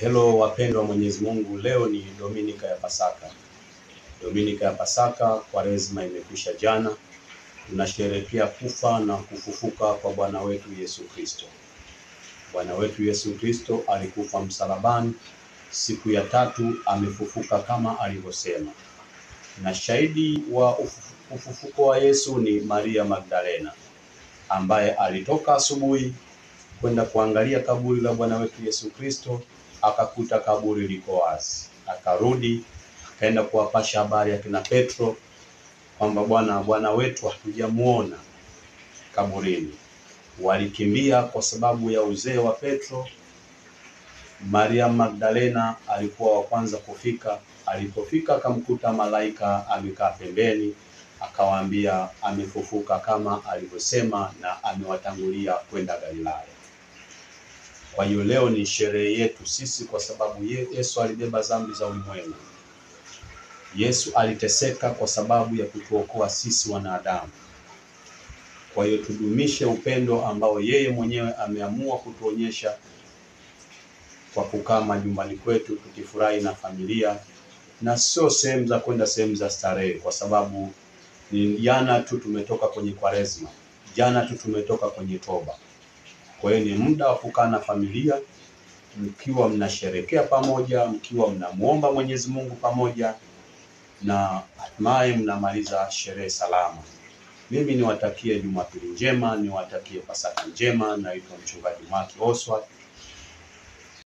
Hello wapendwa wa Mwenyezi Mungu, leo ni Dominika ya Pasaka. Dominika ya Pasaka, Kwaresma imekwisha jana. Tunasherehekea kufa na kufufuka kwa Bwana wetu Yesu Kristo. Bwana wetu Yesu Kristo alikufa msalabani, siku ya tatu amefufuka kama alivyosema. Na shahidi wa ufufuko wa Yesu ni Maria Magdalena, ambaye alitoka asubuhi kwenda kuangalia kaburi la Bwana wetu Yesu Kristo, akakuta kaburi liko wazi. Akarudi akaenda kuwapasha habari ya kina Petro kwamba Bwana wetu hatujamuona kaburini. Walikimbia kwa sababu ya uzee wa Petro. Maria Magdalena alikuwa wa kwanza kufika. Alipofika akamkuta malaika amekaa pembeni, akawaambia amefufuka kama alivyosema na amewatangulia kwenda Galilaya. Kwa hiyo leo ni sherehe yetu sisi, kwa sababu Yesu alibeba dhambi za ulimwengu. Yesu aliteseka kwa sababu ya kutuokoa sisi wanadamu. Kwa hiyo tudumishe upendo ambao yeye mwenyewe ameamua kutuonyesha kwa kukaa majumbani kwetu tukifurahi na familia, na sio sehemu za kwenda sehemu za starehe, kwa sababu ni jana tu tumetoka kwenye Kwaresma, jana tu tumetoka kwenye toba. Kwa hiyo ni muda wa kukaa na familia, mkiwa mnasherehekea pamoja, mkiwa mnamuomba Mwenyezi Mungu pamoja, na hatimaye mnamaliza sherehe salama. Mimi niwatakie Jumapili njema, niwatakie Pasaka njema. Naitwa Mchungaji Mark Oswald.